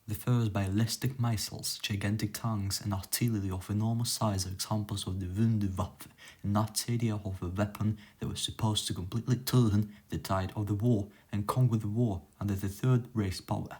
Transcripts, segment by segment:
The first ballistic missiles, gigantic tanks, and artillery of enormous size are examples of the Wunderwaffe, a Nazi idea of a weapon that was supposed to completely turn the tide of the war and conquer the war under the Third Reich's power.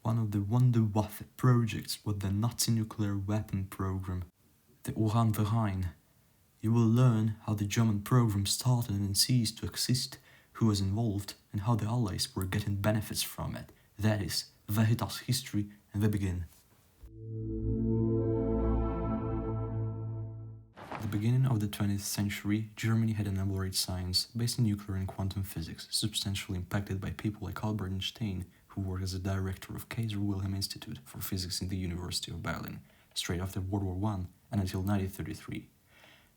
One of the Wunderwaffe projects was the Nazi nuclear weapon program, the Uranverein. You will learn how the German program started and ceased to exist, who was involved, and how the Allies were getting benefits from it. That is Veritas history, and we begin. At the beginning of the 20th century, Germany had an elaborate science based in nuclear and quantum physics, substantially impacted by people like Albert Einstein, who worked as a director of Kaiser Wilhelm Institute for Physics in the University of Berlin, straight after World War I and until 1933.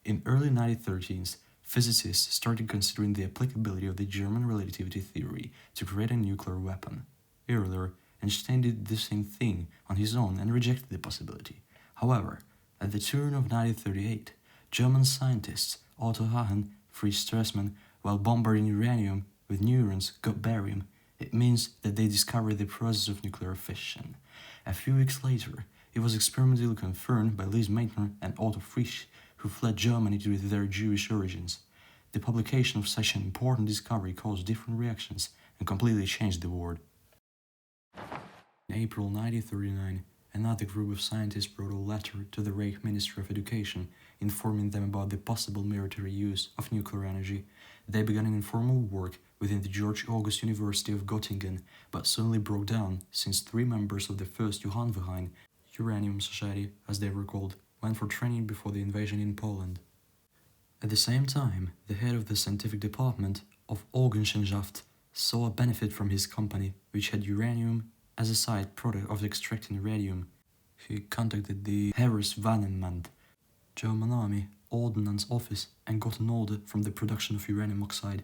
In early 1930s, physicists started considering the applicability of the German relativity theory to create a nuclear weapon. Earlier, Einstein did the same thing on his own and rejected the possibility. However, at the turn of 1938, German scientists Otto Hahn, Fritz Strassmann, while bombarding uranium with neurons, got barium. It means that they discovered the process of nuclear fission. A few weeks later, it was experimentally confirmed by Lise Meitner and Otto Frisch, who fled Germany due to their Jewish origins. The publication of such an important discovery caused different reactions and completely changed the world. In April 1939, another group of scientists wrote a letter to the Reich Ministry of Education, informing them about the possible military use of nuclear energy. They began an informal work within the George August University of Göttingen, but suddenly broke down since 3 members of the first Uranverein, Uranium Society as they were called, went for training before the invasion in Poland. At the same time, the head of the scientific department of Orgenschaft saw a benefit from his company, which had uranium as a side product of extracting radium. He contacted the Heereswaffenamt, German Army Ordnance Office, and got an order from the production of uranium oxide.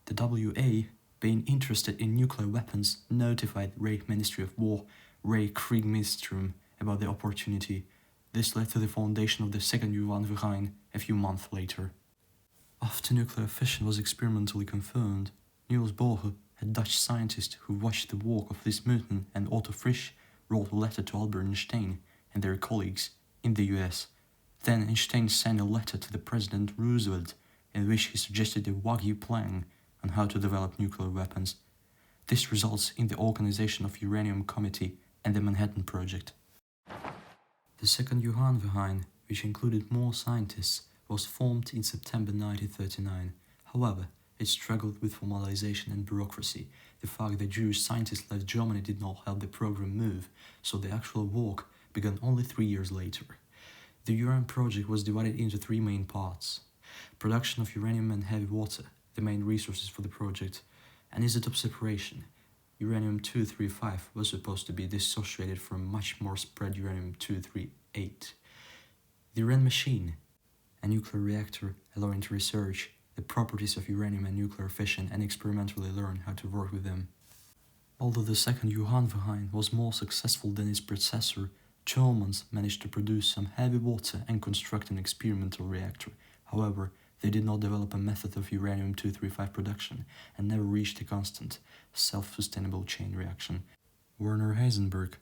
The WWII, being interested in nuclear weapons, notified Reich Ministry of War, Reichskriegsministerium, about the opportunity. This led to the foundation of the second Uranverein a few months later. After nuclear fission was experimentally confirmed, Niels Bohr, a Dutch scientist who watched the work of Lise Meitner and Otto Frisch, wrote a letter to Albert Einstein and their colleagues in the US. Then Einstein sent a letter to the President Roosevelt in which he suggested a WWII plan on how to develop nuclear weapons. This results in the organization of Uranium Committee and the Manhattan Project. The second Uranverein, which included more scientists, was formed in September 1939. However, it struggled with formalization and bureaucracy. The fact that Jewish scientists left Germany did not help the program move, so the actual work began only 3 years later. The Uran project was divided into 3 main parts: production of uranium and heavy water, the main resources for the project, and isotope separation. Uranium-235 was supposed to be dissociated from much more spread uranium-238. The Uran machine, a nuclear reactor allowing to research the properties of uranium and nuclear fission and experimentally learn how to work with them. Although the second Uranverein was more successful than its predecessor, Germans managed to produce some heavy water and construct an experimental reactor. However, they did not develop a method of uranium-235 production and never reached a constant, self-sustainable chain reaction. Werner Heisenberg,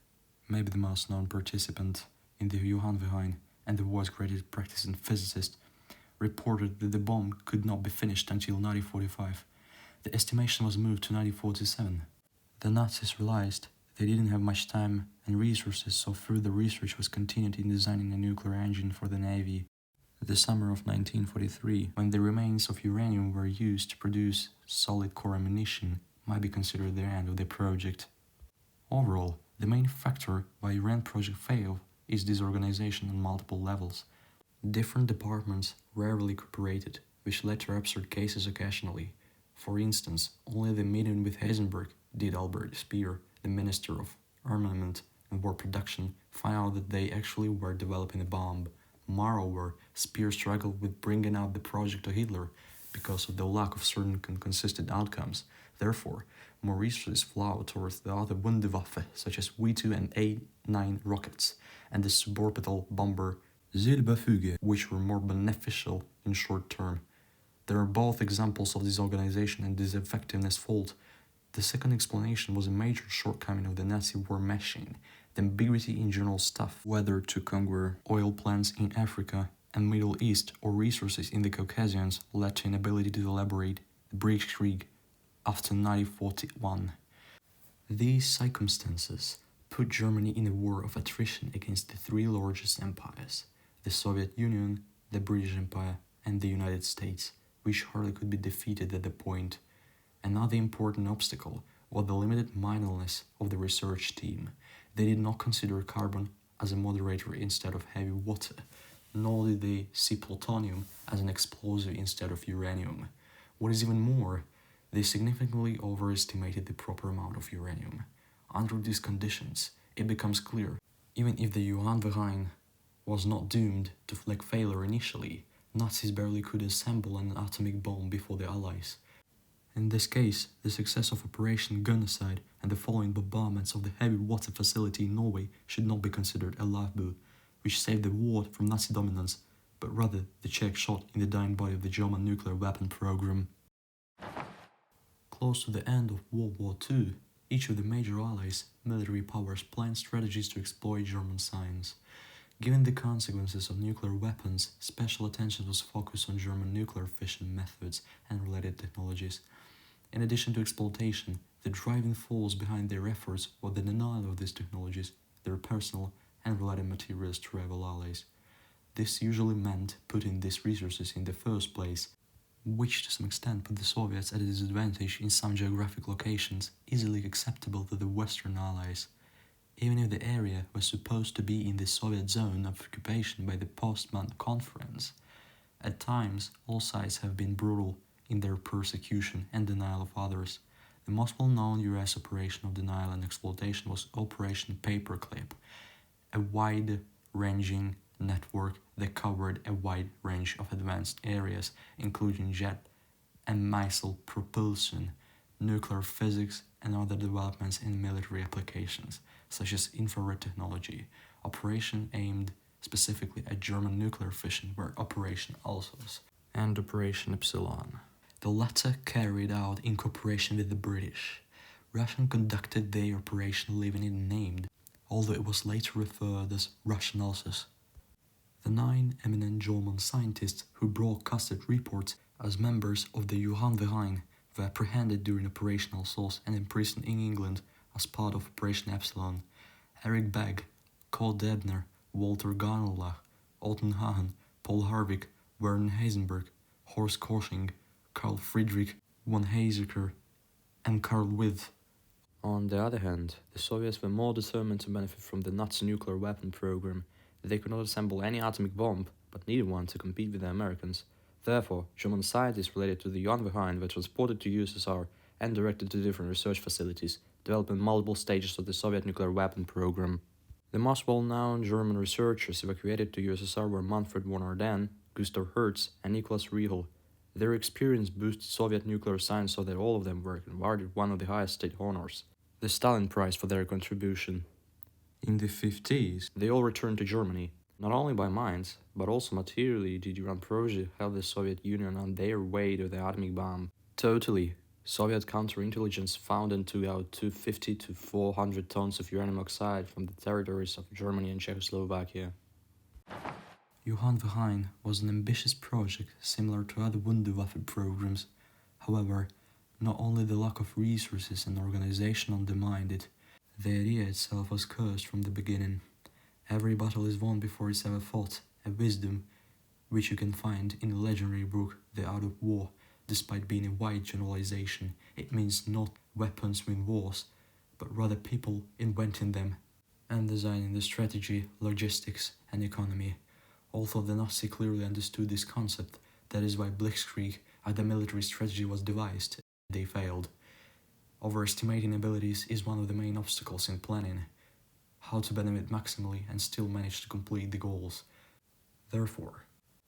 maybe the most known participant in the Uranverein and the world's greatest practicing physicist, reported that the bomb could not be finished until 1945. The estimation was moved to 1947. The Nazis realized they didn't have much time and resources, so further research was continued in designing a nuclear engine for the Navy. The summer of 1943, when the remains of uranium were used to produce solid core ammunition, might be considered the end of the project. Overall, the main factor why Uran project failed is disorganization on multiple levels. Different departments rarely cooperated, which led to absurd cases occasionally. For instance, only the meeting with Heisenberg did Albert Speer, the Minister of Armament and War Production, find out that they actually were developing a bomb. Moreover, Speer struggled with bringing out the project to Hitler because of the lack of certain consistent outcomes. Therefore, more resources flowed towards the other Wunderwaffe, such as W2 and A9 rockets, and the suborbital bomber Silberflüge, which were more beneficial in short term. There are both examples of disorganization and disineffectiveness fault. The second explanation was a major shortcoming of the Nazi war machine. The ambiguity in general stuff, whether to conquer oil plants in Africa and Middle East or resources in the Caucasians, led to inability to elaborate the Blitzkrieg after 1941. These circumstances put Germany in a war of attrition against the three largest empires, the Soviet Union, the British Empire, and the United States, which hardly could be defeated at the point. Another important obstacle was the limited mindedness of the research team. They did not consider carbon as a moderator instead of heavy water, nor did they see plutonium as an explosive instead of uranium. What is even more, they significantly overestimated the proper amount of uranium. Under these conditions, it becomes clear, even if the Uranverein was not doomed to failure initially, Nazis barely could assemble an atomic bomb before the Allies. In this case, the success of Operation Gunnercide and the following bombardments of the heavy water facility in Norway should not be considered a lifeboat, which saved the war from Nazi dominance, but rather the check shot in the dying body of the German nuclear weapon program. Close to the end of World War II, each of the major Allies' military powers planned strategies to exploit German science. Given the consequences of nuclear weapons, special attention was focused on German nuclear fission methods and related technologies. In addition to exploitation, the driving force behind their efforts was the denial of these technologies, their personal and related materials to rival allies. This usually meant putting these resources in the first place, which to some extent put the Soviets at a disadvantage in some geographic locations easily acceptable to the Western Allies. Even if the area was supposed to be in the Soviet zone of occupation by the Potsdam Conference, at times all sides have been brutal in their persecution and denial of others. The most well-known US operation of denial and exploitation was Operation Paperclip, a wide-ranging network that covered a wide range of advanced areas, including jet and missile propulsion, nuclear physics, and other developments in military applications, such as infrared technology. Operation aimed specifically at German nuclear fission were Operation Alsos and Operation Epsilon. The latter carried out in cooperation with the British. Russia conducted their operation leaving it named, although it was later referred as Russian Alsos. The 9 eminent German scientists who broadcasted reports as members of the Uranverein were apprehended during Operation Alsos and imprisoned in England as part of Operation Epsilon. Erich Begg, Karl Debner, Walter Garnlach, Alton Hagen, Paul Harvig, Werner Heisenberg, Horst Kosching, Karl Friedrich von Weizsäcker, and Karl With. On the other hand, the Soviets were more determined to benefit from the Nazi nuclear weapon program. They could not assemble any atomic bomb, but needed one to compete with the Americans. Therefore, German scientists related to the Uranverein were transported to USSR and directed to different research facilities, developing multiple stages of the Soviet nuclear weapon program. The most well-known German researchers evacuated to USSR were Manfred von Ardenne, Gustav Hertz, and Nicholas Riegel. Their experience boosted Soviet nuclear science so that all of them were awarded one of the highest state honors, the Stalin Prize, for their contribution. In the 50s, they all returned to Germany. Not only by minds, but also materially did Iran project help the Soviet Union on their way to the atomic bomb. Totally, Soviet counterintelligence found and took out 250 to 400 tons of uranium oxide from the territories of Germany and Czechoslovakia. Uranverein was an ambitious project similar to other Wunderwaffe programs. However, not only the lack of resources and organization undermined it, the idea itself was cursed from the beginning. Every battle is won before it's ever fought, a wisdom which you can find in the legendary book The Art of War. Despite being a wide generalization, it means not weapons win wars, but rather people inventing them and designing the strategy, logistics, and economy. Although the Nazis clearly understood this concept, that is why Blitzkrieg, as the military strategy, was devised. They failed. Overestimating abilities is one of the main obstacles in planning. How to benefit maximally and still manage to complete the goals. Therefore,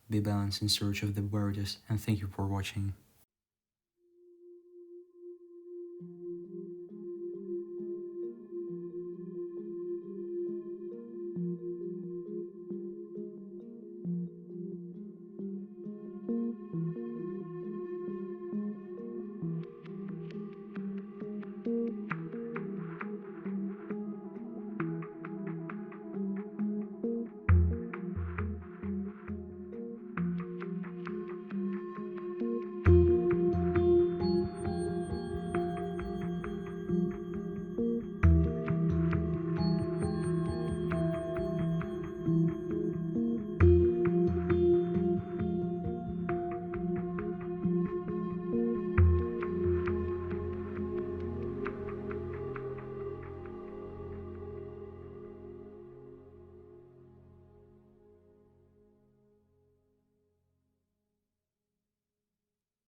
be balanced in search of the verities, and thank you for watching.